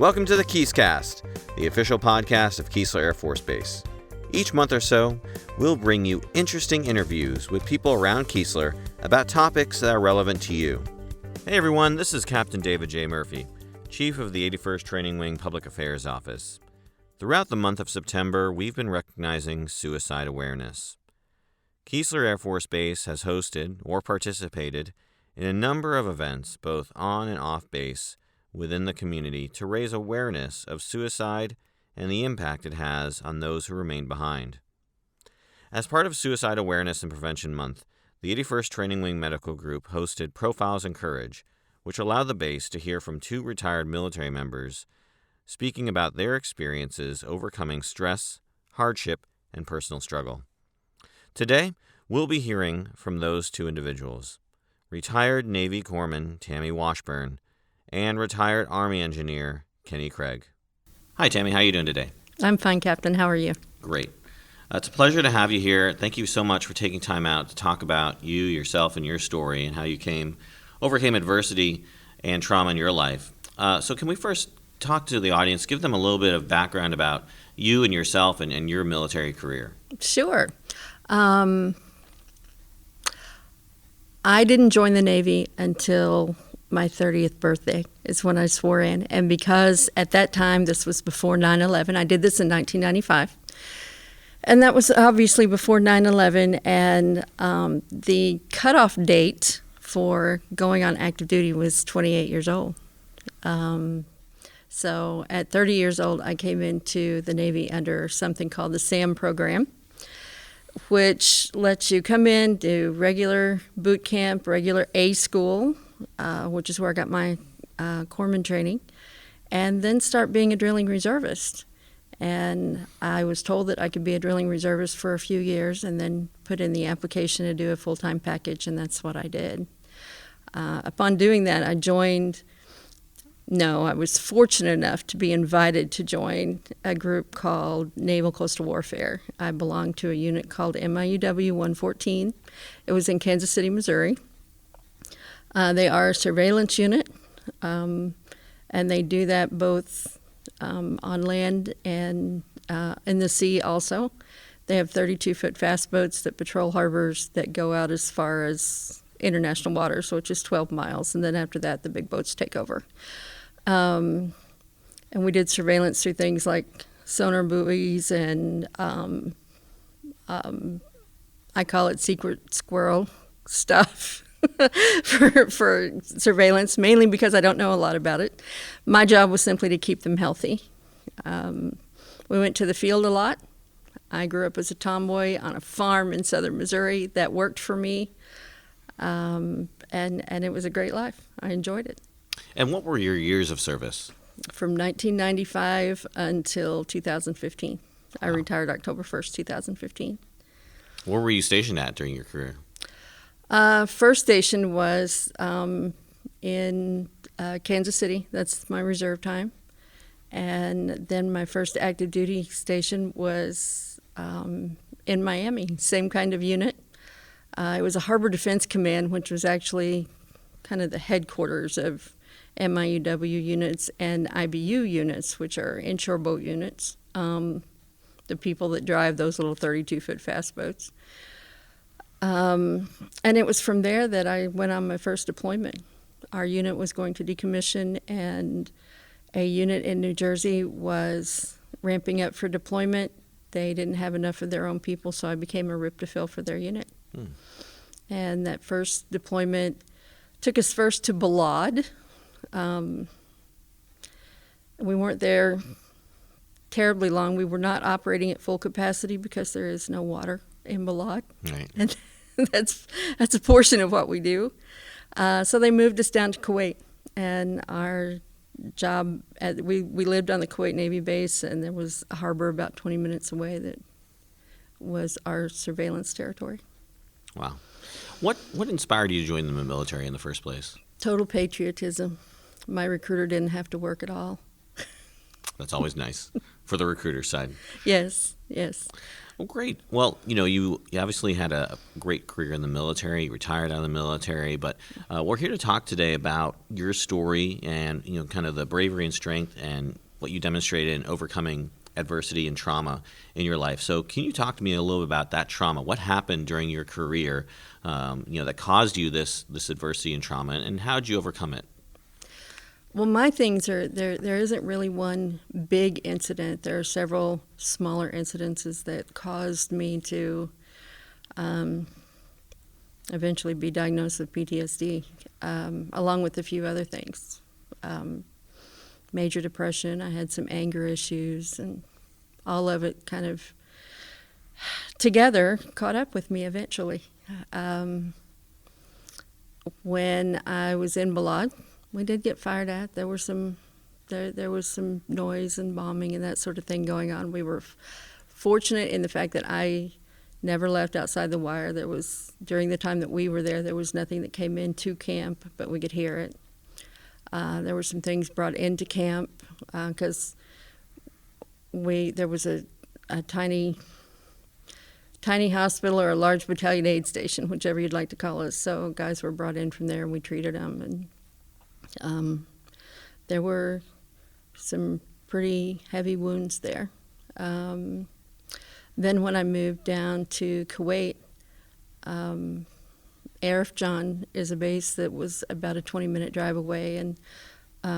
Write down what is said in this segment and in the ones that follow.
Welcome to the KeesKast, the official podcast of Keesler Air Force Base. Each month or so, we'll bring you interesting interviews with people around Keesler about topics that are relevant to you. Hey everyone, this is Captain David J. Murphy, Chief of the 81st Training Wing Public Affairs Office. Throughout the month of September, we've been recognizing suicide awareness. Keesler Air Force Base has hosted or participated in a number of events, both on and off base, within the community to raise awareness of suicide and the impact it has on those who remain behind. As part of Suicide Awareness and Prevention Month, the 81st Training Wing Medical Group hosted Profiles in Courage, which allowed the base to hear from 2 retired military members speaking about their experiences overcoming stress, hardship, and personal struggle. Today, we'll be hearing from those 2 individuals, retired Navy Corpsman Tammy Washburn and retired Army engineer Kenny Craig. Hi, Tammy. How are you doing today? I'm fine, Captain. How are you? Great. It's a pleasure to have you here. Thank you so much for taking time out to talk about you, yourself, and your story and how you overcame adversity and trauma in your life. So can we first talk to the audience, give them a little bit of background about you and yourself and your military career? Sure. I didn't join the Navy until my 30th birthday is when I swore in. And because at that time, this was before 9/11, I did this in 1995. And that was obviously before 9/11. And the cutoff date for going on active duty was 28 years old. So at 30 years old, I came into the Navy under something called the SAM program, which lets you come in, do regular boot camp, regular A school, which is where I got my corpsman training, and then start being a drilling reservist. And I was told that I could be a drilling reservist for a few years and then put in the application to do a full-time package, and that's what I did. Upon doing that, I was fortunate enough to be invited to join a group called Naval Coastal Warfare. I belonged to a unit called MIUW 114. It was in Kansas City, Missouri. They are a surveillance unit, and they do that both on land and in the sea also. They have 32-foot fast boats that patrol harbors that go out as far as international waters, which is 12 miles, and then after that, the big boats take over. And we did surveillance through things like sonar buoys and I call it secret squirrel stuff for surveillance, mainly because I don't know a lot about it. My job was simply to keep them healthy. We went to the field a lot. I grew up as a tomboy on a farm in southern Missouri. That worked for me, and it was a great life. I enjoyed it. And what were your years of service? From 1995 until 2015. I retired October 1st, 2015. Where were you stationed at during your career? First station was in Kansas City. That's my reserve time. And then my first active duty station was in Miami, same kind of unit. It was a Harbor Defense Command, which was actually kind of the headquarters of MIUW units and IBU units, which are inshore boat units, the people that drive those little 32-foot fast boats. And it was from there that I went on my first deployment. Our unit was going to decommission, and a unit in New Jersey was ramping up for deployment. They didn't have enough of their own people, so I became a rip to fill for their unit. And that first deployment took us first to Balad. We weren't there terribly long. We were not operating at full capacity because there is no water in Balad. Right. And that's a portion of what we do. So they moved us down to Kuwait, and our job, we lived on the Kuwait Navy base, and there was a harbor about 20 minutes away that was our surveillance territory. Wow. What inspired you to join the military in the first place? Total patriotism. My recruiter didn't have to work at all. That's always nice for the recruiter side. Yes, yes. Well, great. Well, you obviously had a great career in the military, retired out of the military, but we're here to talk today about your story and, kind of the bravery and strength and what you demonstrated in overcoming adversity and trauma in your life. So can you talk to me a little bit about that trauma? What happened during your career, that caused you this adversity and trauma, and how did you overcome it? Well, my things are there isn't really one big incident. There are several smaller incidences that caused me to eventually be diagnosed with PTSD, along with a few other things. Major depression, I had some anger issues, and all of it kind of together caught up with me eventually. When I was in Balad, we did get fired at. There was some noise and bombing and that sort of thing going on. We were fortunate in the fact that I never left outside the wire. During the time that we were there was nothing that came into camp, but we could hear it. There were some things brought into camp because there was a tiny hospital or a large battalion aid station, whichever you'd like to call it. So guys were brought in from there, and we treated them. And there were some pretty heavy wounds there. Then when I moved down to Kuwait, Arif Jan is a base that was about a 20-minute drive away, and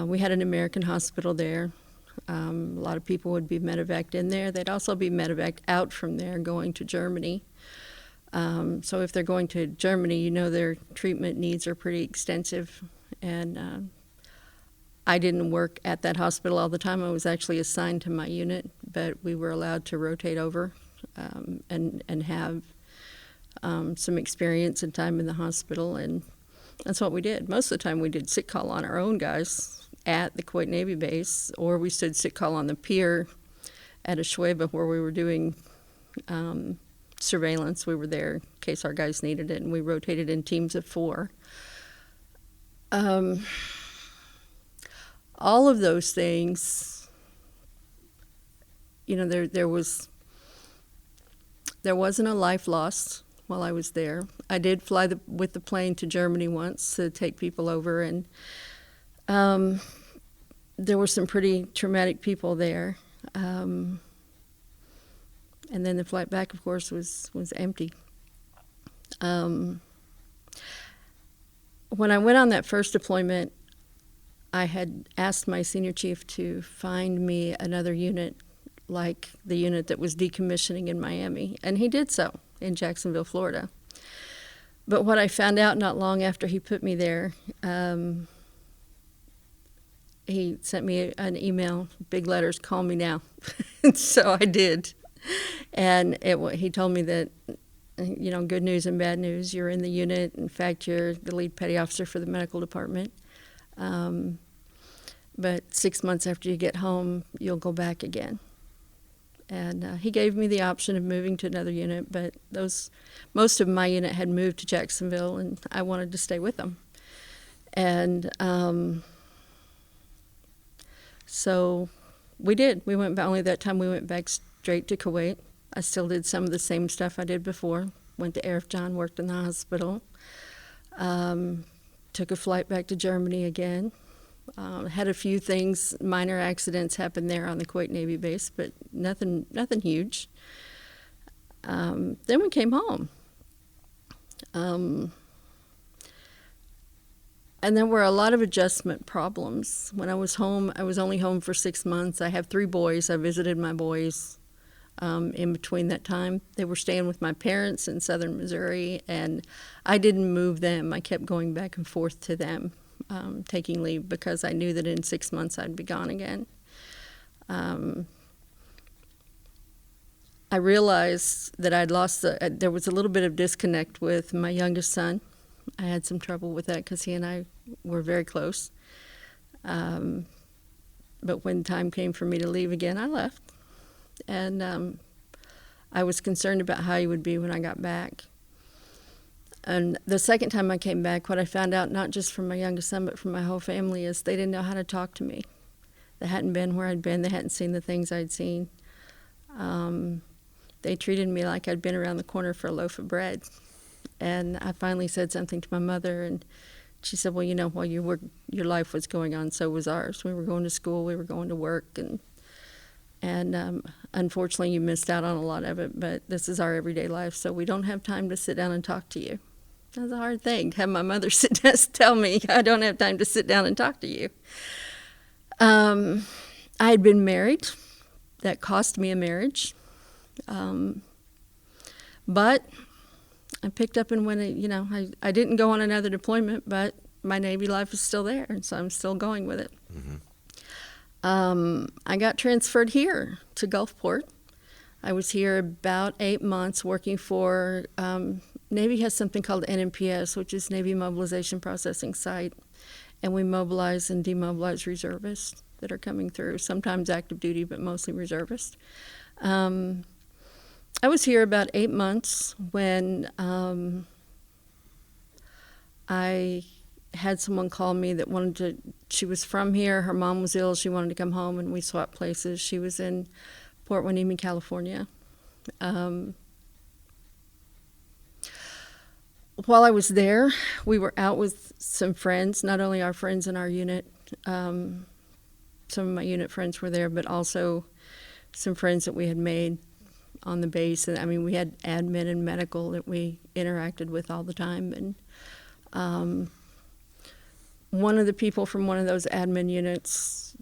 we had an American hospital there. A lot of people would be medevaced in there. They'd also be medevaced out from there going to Germany. So if they're going to Germany, their treatment needs are pretty extensive. And I didn't work at that hospital all the time. I was actually assigned to my unit, but we were allowed to rotate over and have some experience and time in the hospital, and that's what we did. Most of the time we did sick call on our own guys at the Kuwait Navy base, or we stood sick call on the pier at Ashweba where we were doing surveillance. We were there in case our guys needed it, and we rotated in teams of 4. All of those things, there wasn't a life lost while I was there. I did fly with the plane to Germany once to take people over, and there were some pretty traumatic people there. And then the flight back, of course, was empty. When I went on that first deployment, I had asked my senior chief to find me another unit like the unit that was decommissioning in Miami, and he did so in Jacksonville, Florida. But what I found out not long after he put me there, he sent me an email, big letters, "Call me now." And so I did. And he told me that, good news and bad news. You're in the unit. In fact, you're the lead petty officer for the medical department. But 6 months after you get home, you'll go back again. And he gave me the option of moving to another unit, but most of my unit had moved to Jacksonville, and I wanted to stay with them. And so we did. We went back. Only that time we went back straight to Kuwait. I still did some of the same stuff I did before. Went to Arif Jan, worked in the hospital. Took a flight back to Germany again. Had a few things, minor accidents happen there on the Kuwait Navy base, but nothing huge. Then we came home. And there were a lot of adjustment problems. When I was home, I was only home for 6 months. I have 3 boys. I visited my boys in between that time. They were staying with my parents in southern Missouri, and I didn't move them. I kept going back and forth to them. Taking leave because I knew that in 6 months I'd be gone again. I realized that I'd lost there was a little bit of disconnect with my youngest son. I had some trouble with that because he and I were very close. But when time came for me to leave again, I left. And I was concerned about how he would be when I got back. And the second time I came back, what I found out, not just from my youngest son, but from my whole family, is they didn't know how to talk to me. They hadn't been where I'd been. They hadn't seen the things I'd seen. They they treated me like I'd been around the corner for a loaf of bread. And I finally said something to my mother, and she said, well, you know, while your life was going on, so was ours. We were going to school, we were going to work, and unfortunately you missed out on a lot of it, but this is our everyday life, so we don't have time to sit down and talk to you. That's a hard thing, have my mother tell me I don't have time to sit down and talk to you. I had been married. That cost me a marriage. But I picked up and went, I didn't go on another deployment, but my Navy life is still there, and so I'm still going with it. Mm-hmm. I got transferred here to Gulfport. I was here about 8 months working for, Navy has something called NMPS, which is Navy Mobilization Processing Site, and we mobilize and demobilize reservists that are coming through, sometimes active duty, but mostly reservists. I was here about 8 months when I had someone call me that she was from here, her mom was ill, she wanted to come home, and we swapped places. She was in Port Hueneme, California. While I was there, we were out with some friends, not only our friends in our unit, some of my unit friends were there, but also some friends that we had made on the base. And I mean, we had admin and medical that we interacted with all the time. And one of the people from one of those admin units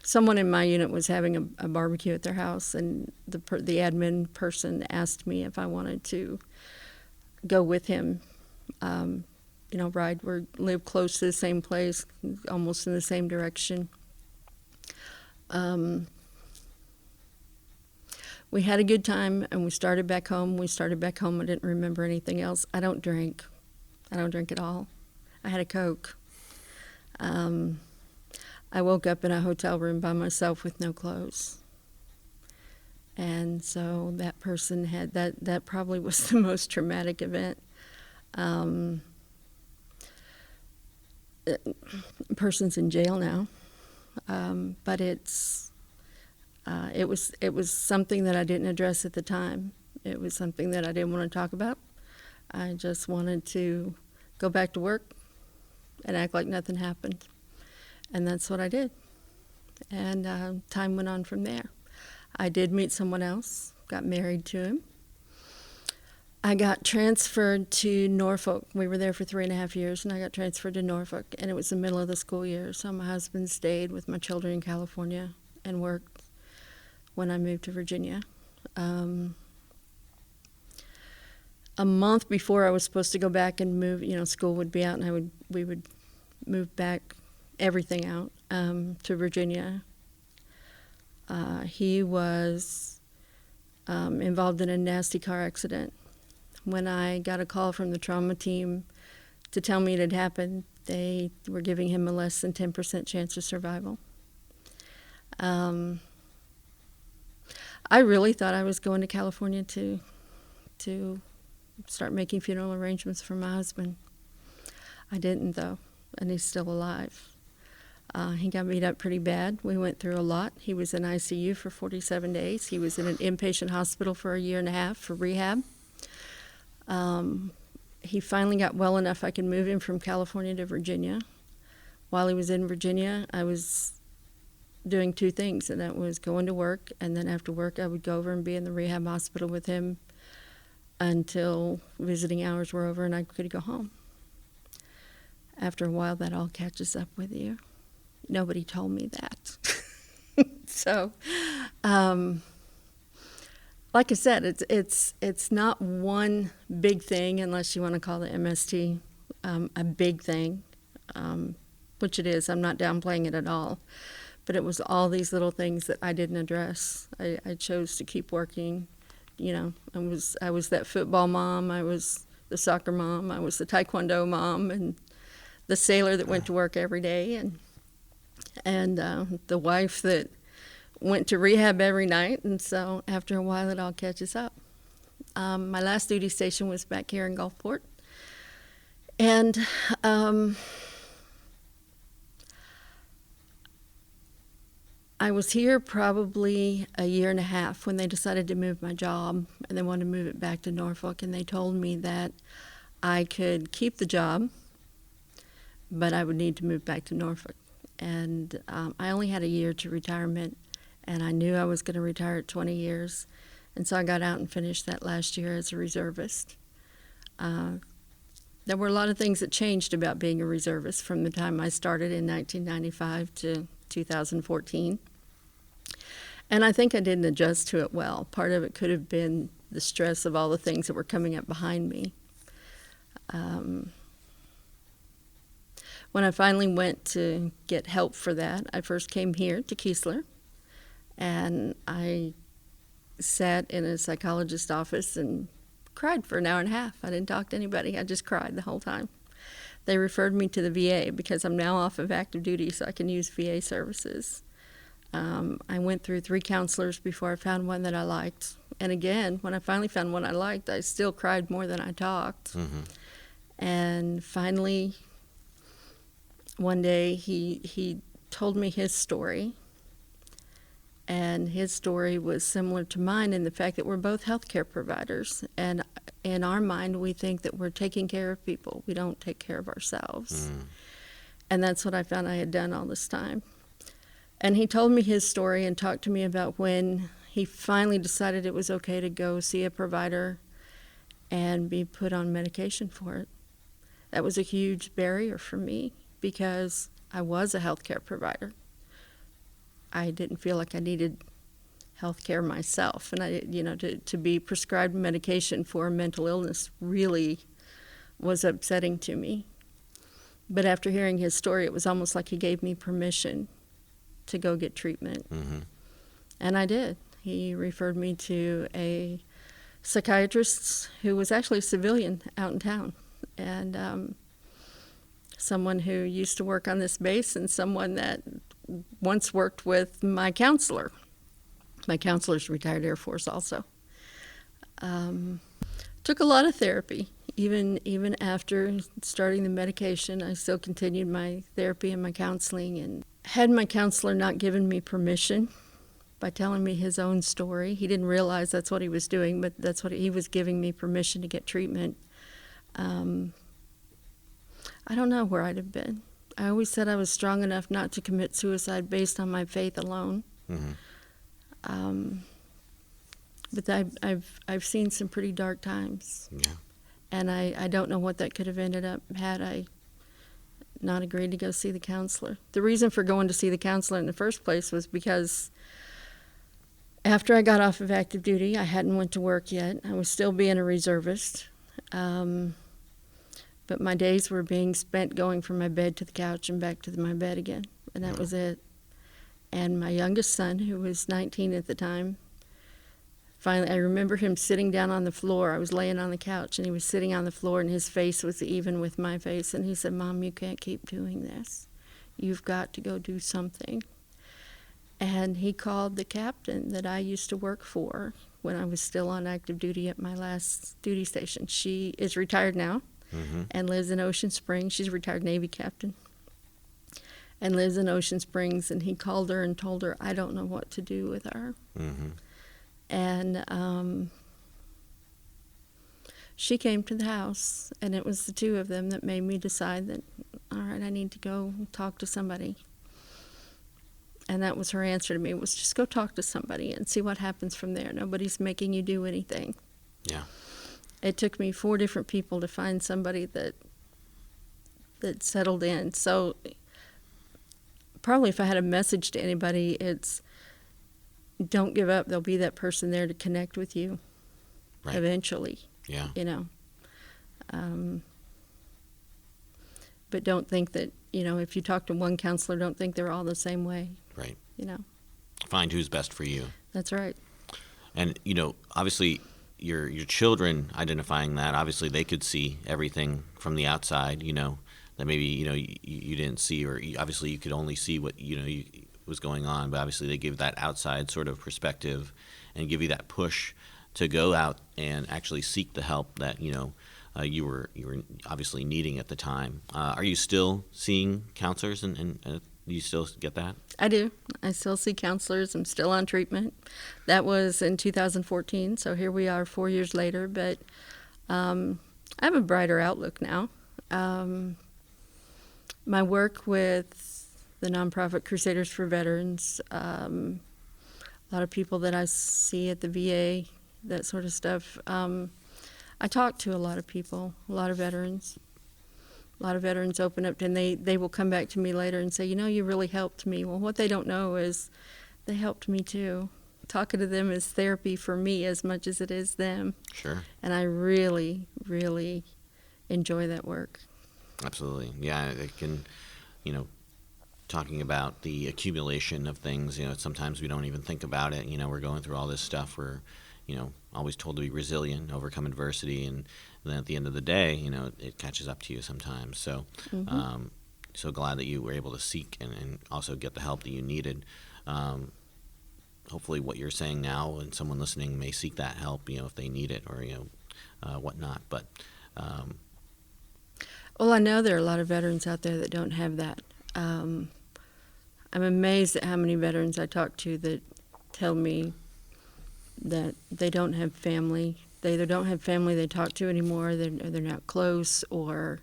someone in my unit was having a barbecue at their house, and the admin person asked me if I wanted to go with him, live close to the same place, almost in the same direction. We had a good time, and we started back home. I didn't remember anything else. I don't drink at all. I had a Coke. I woke up in a hotel room by myself with no clothes. And so that person had, that probably was the most traumatic event. The person's in jail now, but it was something that I didn't address at the time. It was something that I didn't want to talk about. I just wanted to go back to work and act like nothing happened. And that's what I did. And time went on from there. I did meet someone else, got married to him. I got transferred to Norfolk. We were there for 3.5 years, and I got transferred to Norfolk, and it was the middle of the school year. So my husband stayed with my children in California and worked when I moved to Virginia. A month before I was supposed to go back and move, school would be out, and we would move back everything out to Virginia. He was involved in a nasty car accident. When I got a call from the trauma team to tell me it had happened, they were giving him a less than 10% chance of survival. I really thought I was going to California to start making funeral arrangements for my husband. I didn't, though, and he's still alive. He got beat up pretty bad. We went through a lot. He was in ICU for 47 days. He was in an inpatient hospital for 1.5 years for rehab. He finally got well enough I could move him from California to Virginia. While he was in Virginia, I was doing 2 things, and that was going to work, and then after work I would go over and be in the rehab hospital with him until visiting hours were over and I could go home. After a while, that all catches up with you. Nobody told me that. So, like I said, it's not one big thing, unless you want to call the MST a big thing, which it is. I'm not downplaying it at all. But it was all these little things that I didn't address. I chose to keep working. I was that football mom. I was the soccer mom. I was the taekwondo mom, and the sailor that went to work every day, and the wife that went to rehab every night. And so after a while, it all catches up. My last duty station was back here in Gulfport, and I was here probably a year and a half when they decided to move my job, and they wanted to move it back to Norfolk, and they told me that I could keep the job, but I would need to move back to Norfolk. And I only had a year to retirement, and I knew I was going to retire at 20 years. And so I got out and finished that last year as a reservist. There were a lot of things that changed about being a reservist from the time I started in 1995 to 2014. And I think I didn't adjust to it well. Part of it could have been the stress of all the things that were coming up behind me. When I finally went to get help for that, I first came here to Keesler, and I sat in a psychologist's office and cried for an hour and a half. I didn't talk to anybody. I just cried the whole time. They referred me to the VA because I'm now off of active duty, so I can use VA services. I went through 3 counselors before I found one that I liked. And again, when I finally found one I liked, I still cried more than I talked. Mm-hmm. And finally, one day he told me his story. And his story was similar to mine in the fact that we're both healthcare providers. And in our mind, we think that we're taking care of people. We don't take care of ourselves. Mm. And that's what I found I had done all this time. And he told me his story and talked to me about when he finally decided it was okay to go see a provider and be put on medication for it. That was a huge barrier for me because I was a healthcare provider. I didn't feel like I needed health care myself. And to be prescribed medication for a mental illness really was upsetting to me. But after hearing his story, it was almost like he gave me permission to go get treatment. Mm-hmm. And I did. He referred me to a psychiatrist who was actually a civilian out in town. And someone who used to work on this base and someone that once worked with my counselor. My counselor's retired Air Force also. Took a lot of therapy. Even after starting the medication, I still continued my therapy and my counseling. And had my counselor not given me permission by telling me his own story, he didn't realize that's what he was doing, but that's what he was giving me permission to get treatment. I don't know where I'd have been. I always said I was strong enough not to commit suicide based on my faith alone. Mm-hmm. But I've seen some pretty dark times. Yeah. And I don't know what that could have ended up had I not agreed to go see the counselor. The reason for going to see the counselor in the first place was because after I got off of active duty, I hadn't went to work yet. I was still being a reservist. But my days were being spent going from my bed to the couch and back to my bed again. And that was it. And my youngest son, who was 19 at the time, finally, I remember him sitting down on the floor. I was laying on the couch, and he was sitting on the floor, and his face was even with my face. And he said, "Mom, you can't keep doing this. You've got to go do something." And he called the captain that I used to work for when I was still on active duty at my last duty station. She is retired now. Mm-hmm. And lives in Ocean Springs. She's a retired Navy captain and lives in Ocean Springs. And he called her and told her, "I don't know what to do with her." Mm-hmm. And she came to the house, and it was the two of them that made me decide that, all right, I need to go talk to somebody. And that was her answer to me, was just go talk to somebody and see what happens from there. Nobody's making you do anything. Yeah. It took me 4 different people to find somebody that settled in. So probably if I had a message to anybody, it's don't give up. There'll be that person there to connect with you eventually. Yeah. But don't think that, if you talk to one counselor, don't think they're all the same way. Right. Find who's best for you. That's right. And, obviously your children identifying that, obviously they could see everything from the outside, that maybe, you didn't see, or obviously you could only see what, was going on, but obviously they give that outside sort of perspective and give you that push to go out and actually seek the help that, you were obviously needing at the time. Are you still seeing counselors and Do you still get that? I do. I still see counselors. I'm still on treatment. That was in 2014, so here we are 4 years later. But I have a brighter outlook now. My work with the nonprofit Crusaders for Veterans, a lot of people that I see at the VA, that sort of stuff. I talk to a lot of people, a lot of veterans. A lot of veterans open up, and they will come back to me later and say, you really helped me. Well, what they don't know is they helped me too. Talking to them is therapy for me as much as it is them. Sure. And I really, really enjoy that work. Absolutely. Yeah, it can, talking about the accumulation of things, sometimes we don't even think about it. We're going through all this stuff. We're, always told to be resilient, overcome adversity, and then at the end of the day, it catches up to you sometimes. So, so glad that you were able to seek and also get the help that you needed. Hopefully what you're saying now and someone listening may seek that help, if they need it or, whatnot. But, well, I know there are a lot of veterans out there that don't have that. I'm amazed at how many veterans I talk to that tell me that they don't have family. They either don't have family they talk to anymore, they're not close, or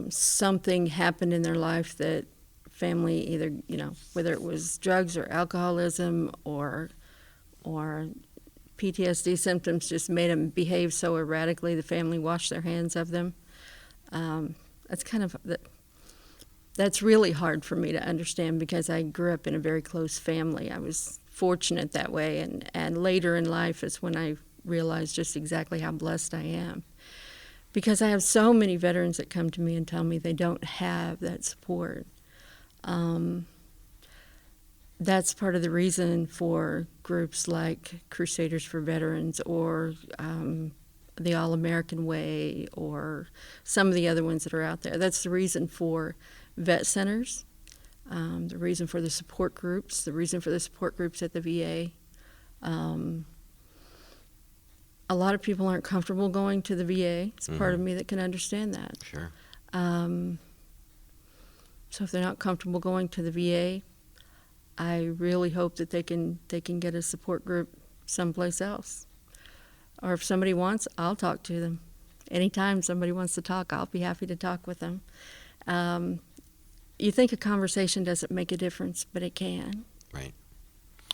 something happened in their life that family either, whether it was drugs or alcoholism or PTSD symptoms just made them behave so erratically the family washed their hands of them. That's really hard for me to understand because I grew up in a very close family. I was fortunate that way, and later in life is when I realized just exactly how blessed I am. Because I have so many veterans that come to me and tell me they don't have that support. That's part of the reason for groups like Crusaders for Veterans or the All-American Way or some of the other ones that are out there. That's the reason for vet centers, the reason for the support groups, the reason for the support groups at the VA. A lot of people aren't comfortable going to the VA. It's part of me that can understand that. Sure. So if they're not comfortable going to the VA, I really hope that they can get a support group someplace else. Or if somebody wants, I'll talk to them. Anytime somebody wants to talk, I'll be happy to talk with them. You think a conversation doesn't make a difference, but it can. Right.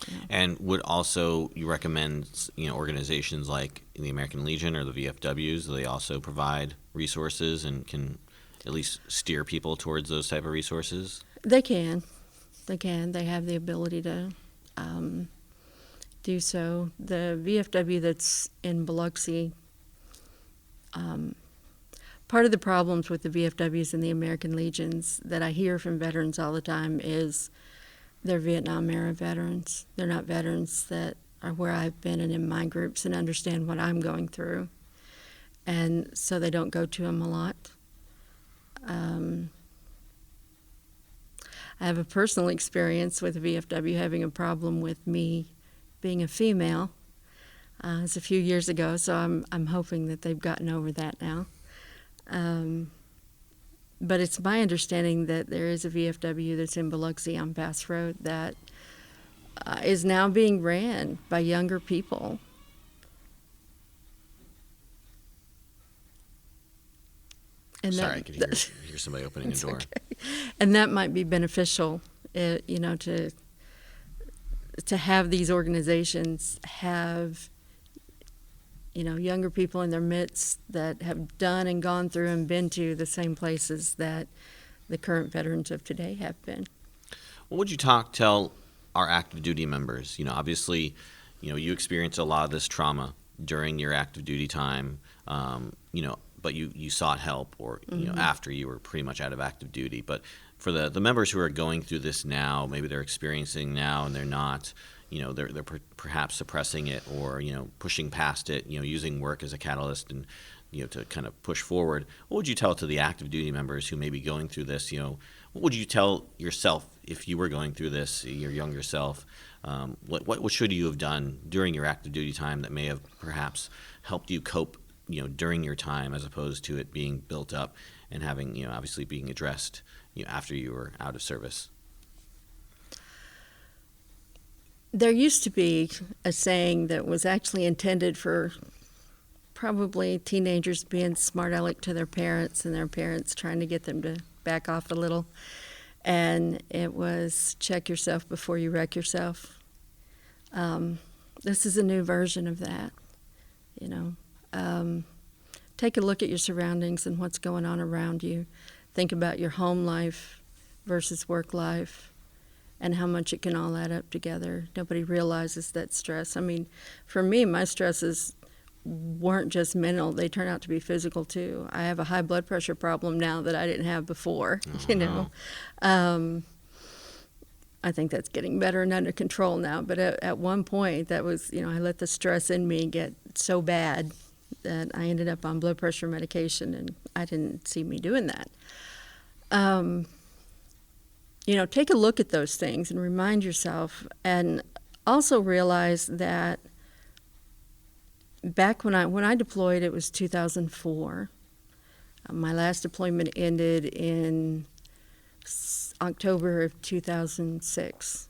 Yeah. And would also you recommend organizations like the American Legion or the VFWs? They also provide resources and can at least steer people towards those type of resources? They can. They have the ability to do so. The VFW that's in Biloxi, part of the problems with the VFWs and the American Legions that I hear from veterans all the time is they're Vietnam-era veterans. They're not veterans that are where I've been and in my groups and understand what I'm going through. And so they don't go to them a lot. I have a personal experience with the VFW having a problem with me being a female. It's a few years ago, so I'm hoping that they've gotten over that now. But it's my understanding that there is a VFW that's in Biloxi on Bass Road that is now being ran by younger people. And sorry, I could hear somebody opening a door. Okay. And that might be beneficial, to have these organizations have, younger people in their midst that have done and gone through and been to the same places that the current veterans of today have been. What would you tell our active duty members? Obviously, you experienced a lot of this trauma during your active duty time, but you sought help or, after you were pretty much out of active duty. But for the members who are going through this now, maybe they're experiencing now and they're not, they're perhaps suppressing it or, pushing past it, using work as a catalyst and, to kind of push forward. What would you tell to the active duty members who may be going through this? What would you tell yourself if you were going through this, your younger self? What should you have done during your active duty time that may have perhaps helped you cope during your time, as opposed to it being built up and having, obviously being addressed, after you were out of service? There used to be a saying that was actually intended for probably teenagers being smart aleck to their parents and their parents trying to get them to back off a little. And it was, check yourself before you wreck yourself. This is a new version of that, Take a look at your surroundings and what's going on around you. Think about your home life versus work life and how much it can all add up together. Nobody realizes that stress. I mean, for me, my stresses weren't just mental. They turn out to be physical, too. I have a high blood pressure problem now that I didn't have before, I think that's getting better and under control now. But at one point, that was, I let the stress in me get so bad that I ended up on blood pressure medication, and I didn't see me doing that. Take a look at those things and remind yourself, and also realize that back when I deployed, it was 2004. My last deployment ended in October of 2006.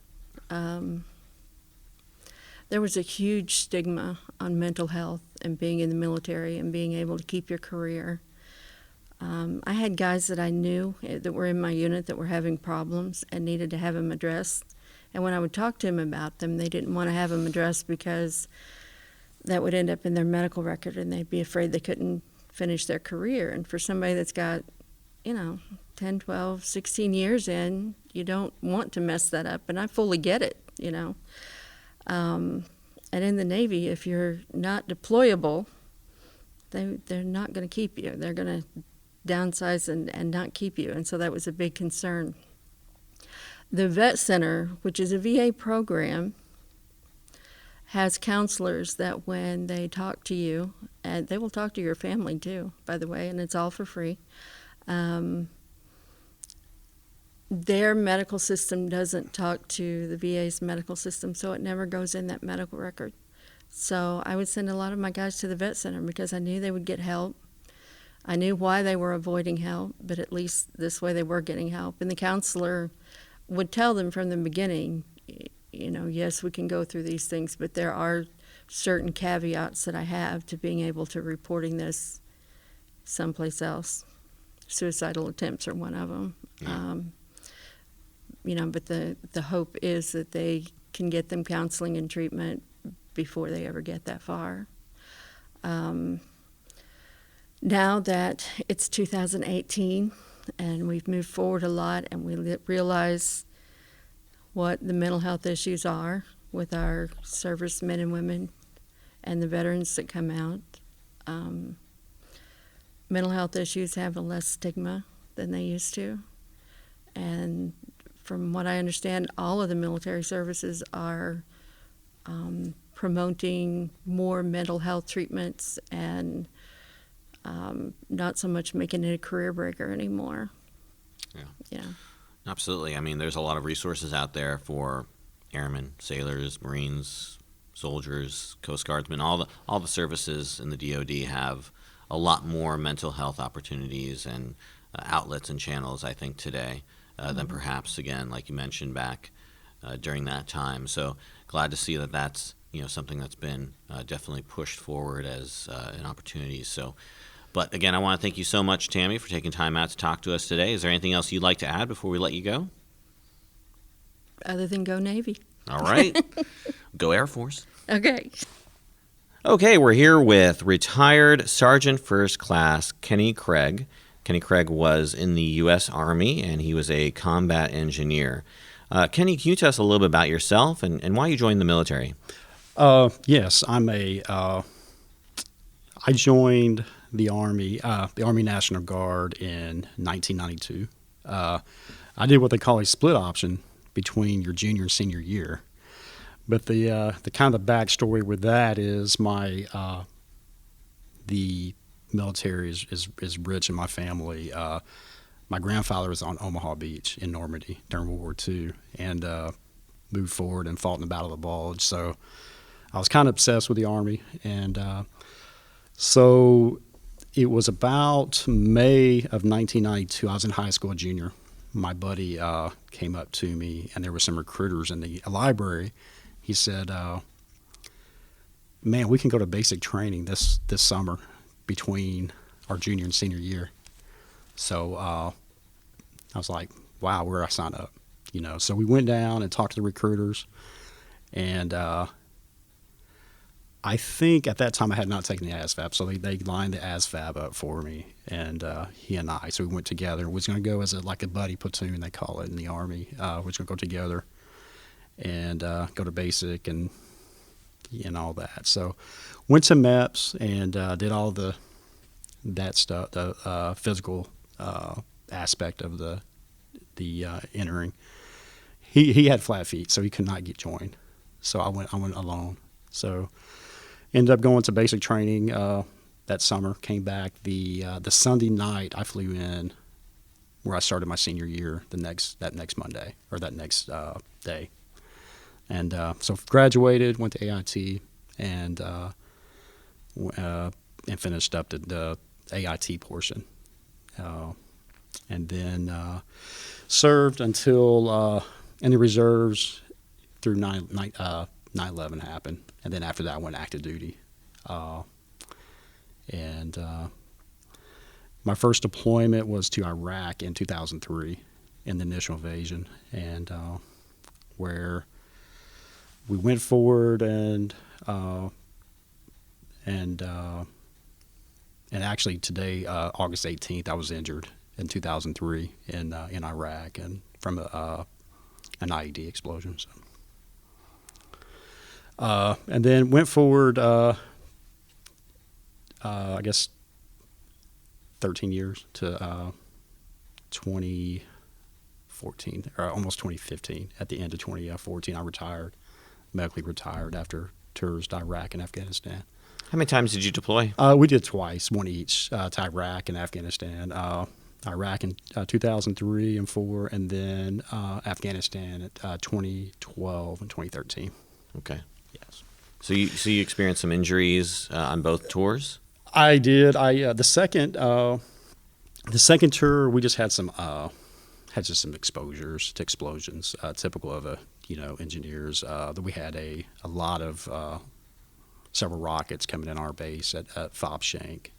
There was a huge stigma on mental health and being in the military and being able to keep your career. I had guys that I knew that were in my unit that were having problems and needed to have them addressed. And when I would talk to them about them, they didn't want to have them addressed because that would end up in their medical record and they'd be afraid they couldn't finish their career. And for somebody that's got, 10, 12, 16 years in, you don't want to mess that up. And I fully get it, And in the Navy, if you're not deployable, they're not going to keep you. They're going to downsize and not keep you. And so that was a big concern. The Vet Center, which is a VA program, has counselors that when they talk to you, and they will talk to your family too, by the way, and it's all for free. Their medical system doesn't talk to the VA's medical system, so it never goes in that medical record. So I would send a lot of my guys to the Vet Center because I knew they would get help. I knew why they were avoiding help, but at least this way they were getting help. And the counselor would tell them from the beginning, yes, we can go through these things, but there are certain caveats that I have to being able to reporting this someplace else. Suicidal attempts are one of them. Yeah. But the hope is that they can get them counseling and treatment before they ever get that far. Now that it's 2018 and we've moved forward a lot and we realize what the mental health issues are with our servicemen and women and the veterans that come out, mental health issues have a less stigma than they used to. And from what I understand, all of the military services are promoting more mental health treatments and not so much making it a career breaker anymore. Yeah. Absolutely. I mean, there's a lot of resources out there for airmen, sailors, Marines, soldiers, Coast Guardsmen. All the services in the DoD have a lot more mental health opportunities and outlets and channels, I think, today than perhaps, again, like you mentioned, back during that time. So glad to see that that's something that's been definitely pushed forward as an opportunity. But again, I want to thank you so much, Tammy, for taking time out to talk to us today. Is there anything else you'd like to add before we let you go? Other than go Navy. All right. Go Air Force. Okay. Okay, we're here with retired Sergeant First Class Kenny Craig. Kenny Craig was in the U.S. Army, and he was a combat engineer. Kenny, can you tell us a little bit about yourself and why you joined the military? Yes, I joined the Army National Guard in 1992. I did what they call a split option between your junior and senior year. But the kind of the backstory with that is the military is rich in my family. My grandfather was on Omaha Beach in Normandy during World War II and moved forward and fought in the Battle of the Bulge. So I was kind of obsessed with the Army and So it was about May of 1992. I was in high school, a junior. My buddy came up to me, and there were some recruiters in the library. He said, man, we can go to basic training this summer between our junior and senior year. So I was like, wow, where do I sign up? So we went down and talked to the recruiters, and I think at that time I had not taken the ASVAB, so they lined the ASVAB up for me, and he and I. So we went together. We was going to go as a buddy platoon, they call it in the Army. We was going to go together and go to basic and all that. So went to MEPS and did all that stuff, the physical aspect of the entering. He had flat feet, so he could not get joined. So I went alone. So ended up going to basic training that summer. Came back the Sunday night. I flew in where I started my senior year that next Monday or that next day, and so graduated, went to AIT, and finished up the AIT portion, and then served until in the reserves through 9/11 happened, and then after that I went active duty, and my first deployment was to Iraq in 2003 in the initial invasion, and where we went forward and actually today, August 18th, I was injured in 2003 in Iraq and from an IED explosion. So. And then went forward, I guess, 13 years to 2014, or almost 2015. At the end of 2014, I retired, medically retired after tours to Iraq and Afghanistan. How many times did you deploy? We did twice, one each, to Iraq and Afghanistan. Iraq in 2003 and 4, and then Afghanistan at 2012 and 2013. Okay. Yes. So you experienced some injuries on both tours? I did. The second tour we just had some exposures to explosions, typical of engineers. That we had a lot of several rockets coming in our base at Fob Shank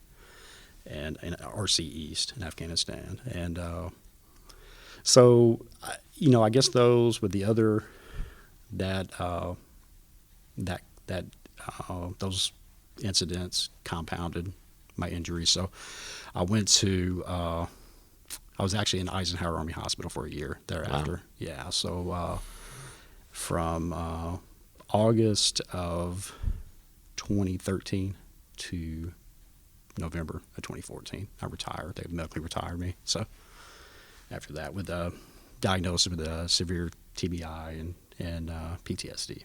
and RC East in Afghanistan, and so I guess those with the other those incidents compounded my injuries. So I went to I was actually in Eisenhower Army Hospital for a year thereafter. Wow. Yeah. So from August of 2013 to November of 2014, I retired. They medically retired me. So after that, with a diagnosis with a severe TBI and PTSD.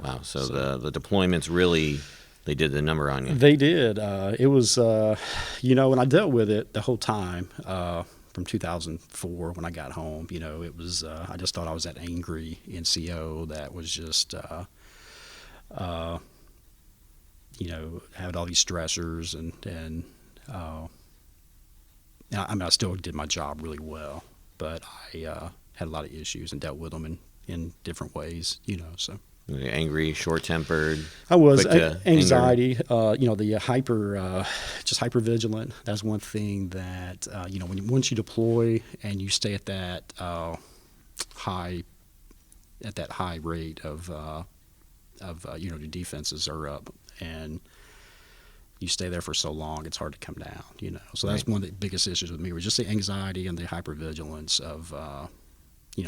Wow. So the deployments really, they did the number on you. They did. It was, and I dealt with it the whole time from 2004 when I got home. It was, I just thought I was that angry NCO that was just, had all these stressors and I still did my job really well, but I had a lot of issues and dealt with them in different ways, so. Angry, short-tempered. I was. Anxiety, the just hyper vigilant. That's one thing that, once you deploy and you stay at that high rate of your defenses are up and you stay there for so long, it's hard to come down, So that's one of the biggest issues with me was just the anxiety and the hypervigilance of,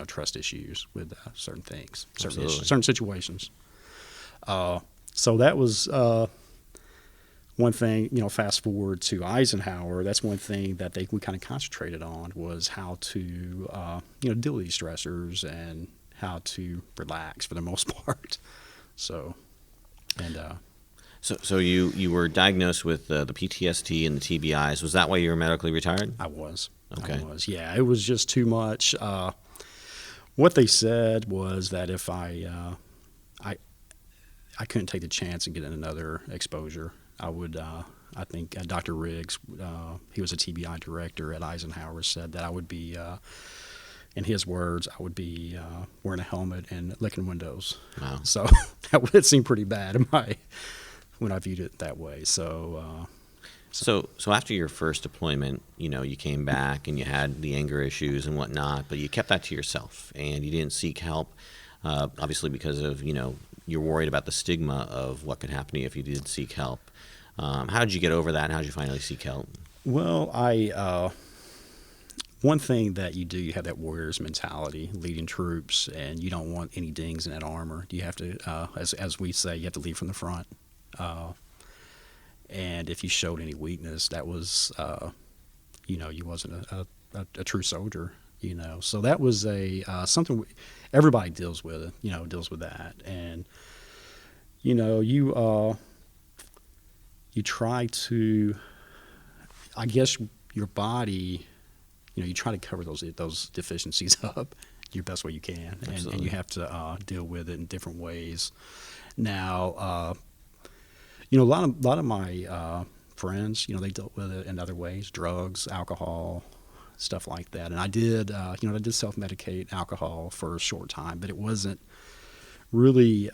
trust issues with certain things, certain situations. So that was one thing, fast forward to Eisenhower, that's one thing that we kind of concentrated on was how to, deal with these stressors and how to relax for the most part. So, and So you were diagnosed with the PTSD and the TBIs. Was that why you were medically retired? I was. Okay. I was. Yeah, it was just too much. What they said was that if I I couldn't take the chance and get another exposure. I would. I think Dr. Riggs, he was a TBI director at Eisenhower, said that I would be, in his words, I would be wearing a helmet and licking windows. Wow. So that would seem pretty bad when I viewed it that way. So after your first deployment, you came back and you had the anger issues and whatnot, but you kept that to yourself and you didn't seek help, obviously because of, you're worried about the stigma of what could happen to you if you did seek help. How did you get over that, and how did you finally seek help? Well, one thing that you have that warrior's mentality, leading troops, and you don't want any dings in that armor. You have to, as we say, you have to lead from the front. And if you showed any weakness, that was, you wasn't a true soldier. So that was something everybody deals with it. Deals with that, and you try to, I guess, your body, you try to cover those deficiencies up your best way you can, and you have to deal with it in different ways. Now, a lot of my friends, they dealt with it in other ways: drugs, alcohol, stuff like that. And I did, I did self-medicate alcohol for a short time, but it wasn't really.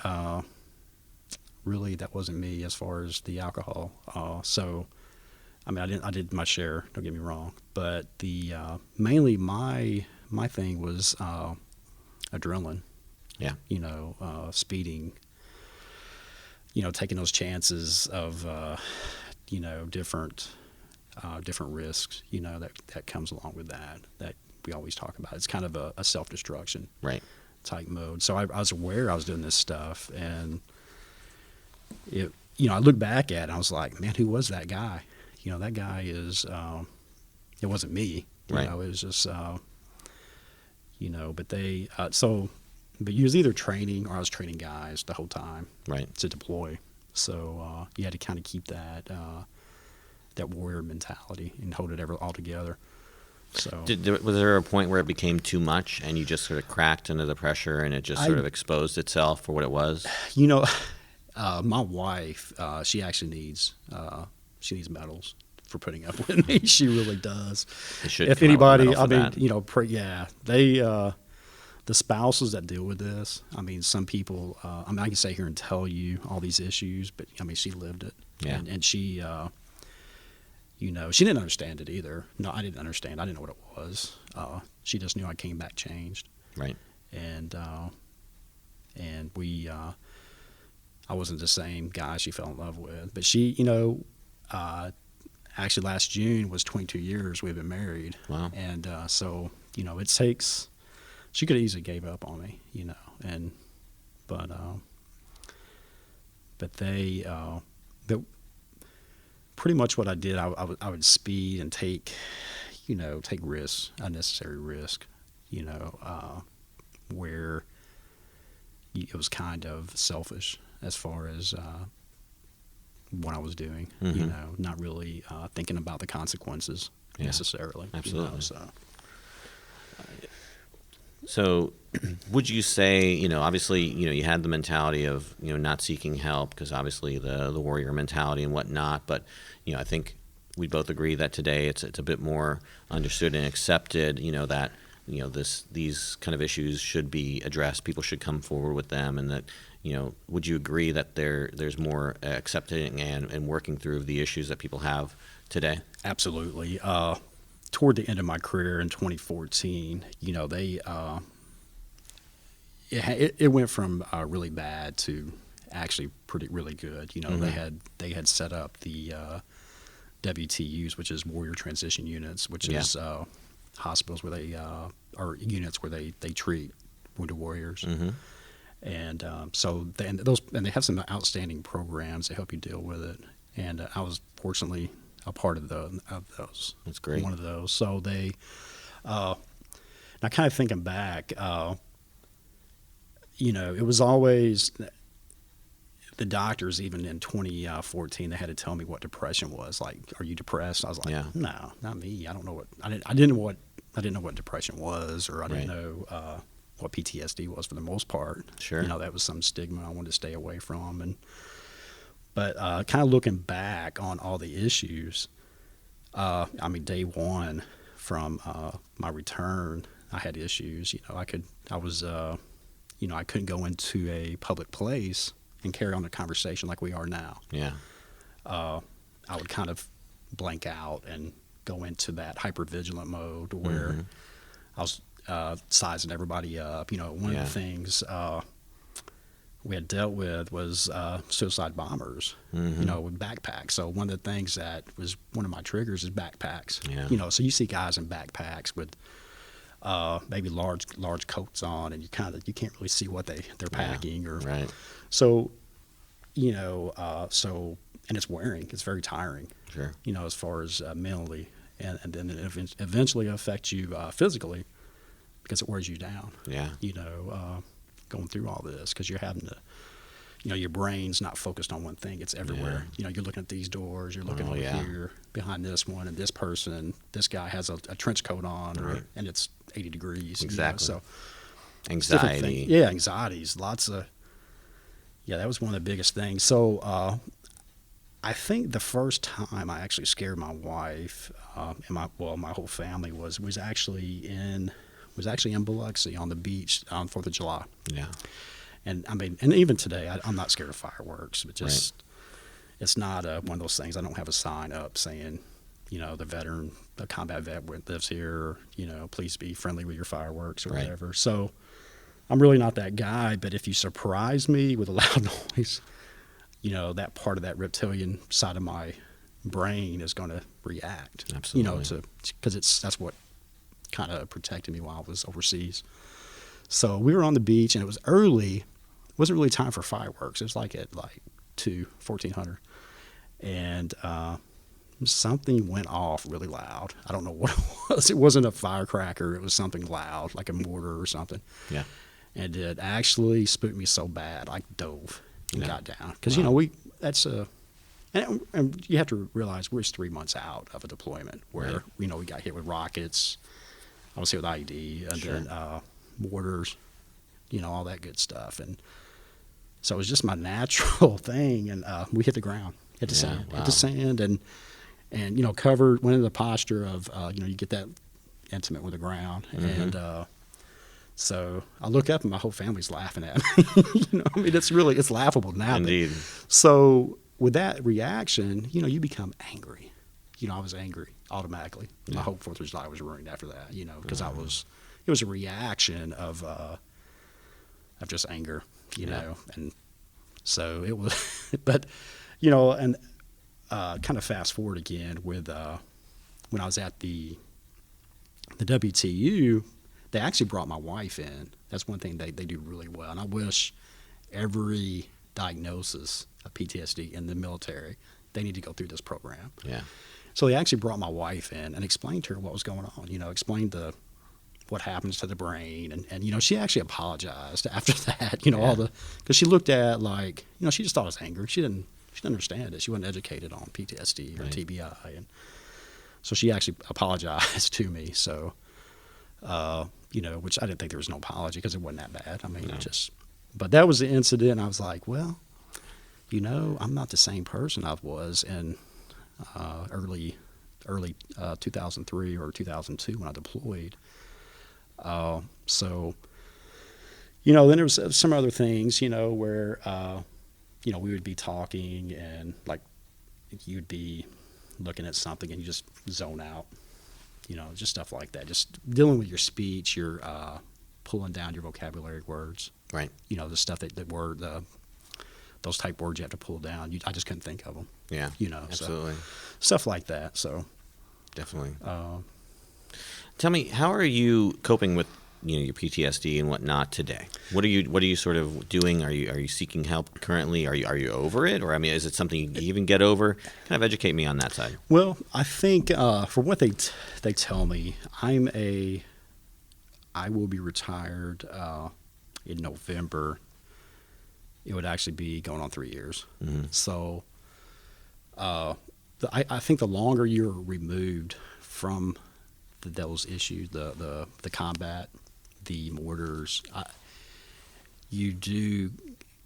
Really, that wasn't me as far as the alcohol. So, I mean, I did my share. Don't get me wrong, but the mainly my thing was adrenaline. Yeah. Speeding. Taking those chances of different risks. That comes along with that we always talk about. It's kind of a self-destruction type mode. So I was aware I was doing this stuff, and I look back at it and I was like, man, who was that guy? That guy is, it wasn't me. It was just, but you was either training or I was training guys the whole time to deploy. So you had to kind of keep that warrior mentality and hold it all together. So was there a point where it became too much and you just sort of cracked under the pressure and it just sort of exposed itself for what it was? My wife, she actually needs medals for putting up with me. She really does. If anybody, I mean, the spouses that deal with this. I mean, some people. I can sit here and tell you all these issues, but I mean, she lived it, and she, she didn't understand it either. No, I didn't understand. I didn't know what it was. She just knew I came back changed, and we. I wasn't the same guy she fell in love with. But she, actually last June was 22 years we've been married. Wow. And so, it takes, she could have easily gave up on me, but pretty much what I did, I would speed and take risks, unnecessary risk, where it was kind of selfish as far as what I was doing, not really thinking about the consequences necessarily. Absolutely. So would you say, obviously, you had the mentality of, not seeking help because obviously the warrior mentality and whatnot, but, I think we both agree that today it's a bit more understood and accepted, that, these kind of issues should be addressed. People should come forward with them, and that, would you agree that there's more accepting and working through the issues that people have today? Absolutely. Toward the end of my career in 2014, it went from really bad to actually really good. They had set up the WTUs, which is Warrior Transition Units, which is hospitals where they or units where they treat wounded warriors. And so they have some outstanding programs that help you deal with it. And I was fortunately a part of those. That's great. One of those. So they, now kind of thinking back, it was always the doctors. Even in 2014, they had to tell me what depression was. Like, are you depressed? I was like, no, not me. I don't know what I didn't know what depression was, or I didn't know what PTSD was for the most part. Sure. That was some stigma I wanted to stay away from. But kind of looking back on all the issues, day one from my return, I had issues. I couldn't go into a public place and carry on a conversation like we are now. Yeah. I would kind of blank out and go into that hypervigilant mode where I was sizing everybody up. One of the things we had dealt with was suicide bombers, with backpacks. So one of the things that was one of my triggers is backpacks. Yeah. So you see guys in backpacks with maybe large coats on, and you can't really see what they're packing. Right. So, and it's wearing. It's very tiring. Sure. As far as mentally, and then it eventually affects you physically because it wears you down. Yeah. Going through all this because you're having to, your brain's not focused on one thing. It's everywhere. Yeah. You're looking at these doors. You're looking over yeah. here behind this one, and this person. This guy has a trench coat on, Right. and it's 80 degrees. Exactly. So Anxiety. Yeah, anxieties. Lots of. Yeah, that was one of the biggest things. So I think the first time I actually scared my wife and my whole family was actually in Biloxi on the beach on 4th of July. Yeah. And and even today, I'm not scared of fireworks, but just Right. it's not one of those things. I don't have a sign up saying, the combat vet lives here, please be friendly with your fireworks or Right. whatever. So I'm really not that guy, but if you surprise me with a loud noise, that part of that reptilian side of my brain is going to react. Absolutely. Because that's what kind of protected me while I was overseas. So we were on the beach, and it was early. It wasn't really time for fireworks. It was at 1400. And something went off really loud. I don't know what it was. It wasn't a firecracker. It was something loud, like a mortar or something. Yeah. And it actually spooked me so bad, I dove and Yeah. got down. Because, Wow. and you have to realize we're 3 months out of a deployment where, Right. we got hit with rockets. I was hit with IED and Sure. then mortars, all that good stuff. And so it was just my natural thing. And we hit the ground, hit the sand, Wow. hit the sand and covered, went into the posture of, you get that intimate with the ground. And so I look up and my whole family's laughing at me. It's laughable now. Indeed. So with that reaction, you become angry. I was angry automatically. Yeah. My whole 4th of July was ruined after that, because it was a reaction of just anger, and so it was, but, and kind of fast forward again with, when I was at the WTU, they actually brought my wife in. That's one thing they do really well. And I wish every diagnosis of PTSD in the military, they need to go through this program. Yeah. So they actually brought my wife in and explained to her what was going on, explained what happens to the brain. And she actually apologized after that, because she looked at she just thought it was anger. She didn't understand it. She wasn't educated on PTSD or Right. TBI. And so she actually apologized to me. So, which I didn't think there was no apology because it wasn't that bad. No. But that was the incident. I was like, well, I'm not the same person I was in early 2003 or 2002 when I deployed. So, then there was some other things, where, we would be talking and you'd be looking at something and you just zone out, just stuff like that. Just dealing with your speech, you're pulling down your vocabulary words. Right. The stuff those type words you have to pull down. I just couldn't think of them. Yeah. Absolutely. So stuff like that. So Definitely. Tell me, how are you coping with your PTSD and whatnot today? What are you sort of doing? Are you seeking help currently? Are you over it, or is it something you even get over? Kind of educate me on that side. Well, I think from what they tell me, I will be retired in November. It would actually be going on 3 years. Mm-hmm. So I think the longer you're removed from those issues, the combat the mortars, you do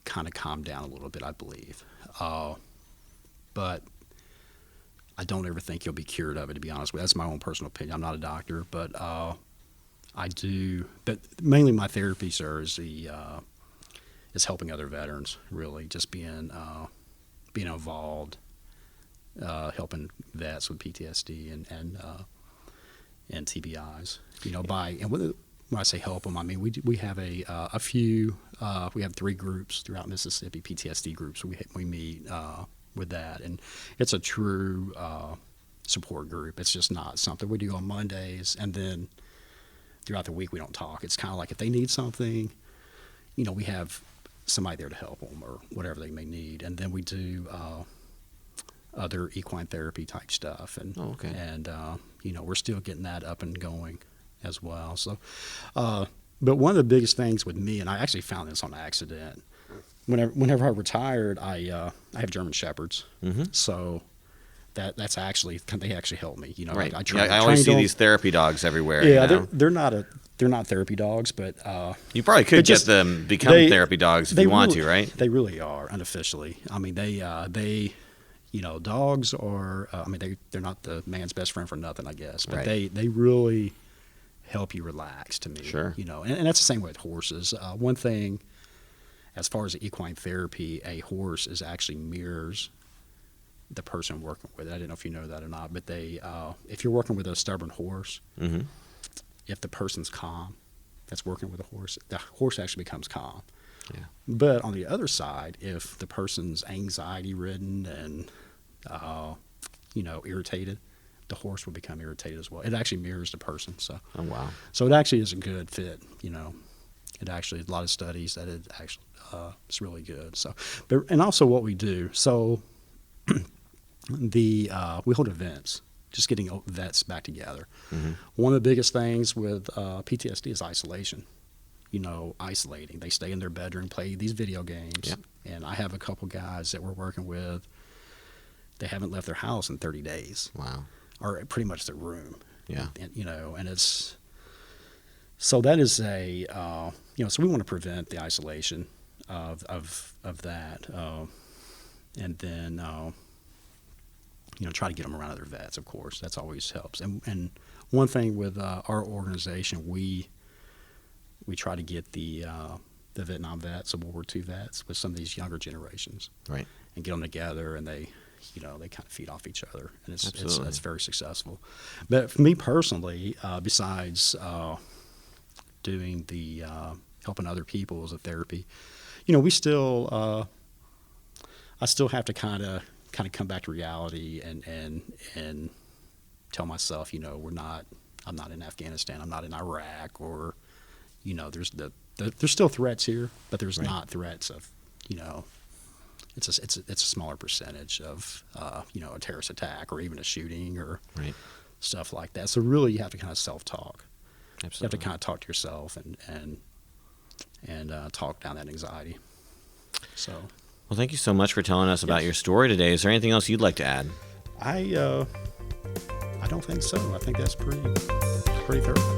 kind of calm down a little bit, I believe. But I don't ever think you'll be cured of it, to be honest with you. That's my own personal opinion. I'm not a doctor, but I do. But mainly my therapy, sir, is helping other veterans. Really, just being involved, helping vets with PTSD and TBIs. When I say help them, I mean we have a few. We have 3 groups throughout Mississippi, PTSD groups. We meet with that, and it's a true support group. It's just not something we do on Mondays, and then throughout the week we don't talk. It's kind of like if they need something, we have somebody there to help them or whatever they may need, and then we do other equine therapy type stuff, and we're still getting that up and going as well. So, but one of the biggest things with me, and I actually found this on accident. Whenever I retired, I have German Shepherds, so that's actually they actually help me. Right. I always see these therapy dogs everywhere. Yeah, they're not therapy dogs, but you probably could get them become therapy dogs if you want to, right? They really are unofficially. I mean, they dogs are. They're not the man's best friend for nothing, I guess. But they really help you relax. To me, sure. And that's the same way with horses. One thing, as far as equine therapy, a horse is actually mirrors the person working with it. I don't know if you know that or not, but if you're working with a stubborn horse, if the person's calm that's working with the horse actually becomes calm. Yeah. But on the other side, if the person's anxiety-ridden and irritated, the horse will become irritated as well. It actually mirrors the person. So. Oh wow! So it actually is a good fit. It actually a lot of studies that it actually is really good. So, and also what we do. So we hold events, just getting vets back together. One of the biggest things with PTSD is isolation. Isolating. They stay in their bedroom, play these video games. Yep. And I have a couple guys that we're working with. They haven't left their house in 30 days. Wow. Or pretty much their room. Yeah. And it's so that is so we want to prevent the isolation of that, and then try to get them around other vets. Of course, that's always helps. And one thing with our organization, we try to get the Vietnam vets, the World War II vets, with some of these younger generations, right, and get them together, and they kind of feed off each other, and it's very successful. But for me personally, besides doing the helping other people as a therapy, we still I still have to kind of come back to reality and tell myself, I'm not in Afghanistan, I'm not in Iraq, or there's still threats here, but there's not threats of it's a smaller percentage of a terrorist attack or even a shooting or stuff like that. So really, you have to kind of self-talk. Absolutely. You have to kind of talk to yourself and talk down that anxiety. So. Well, thank you so much for telling us about your story today. Is there anything else you'd like to add? I don't think so. I think that's pretty thorough.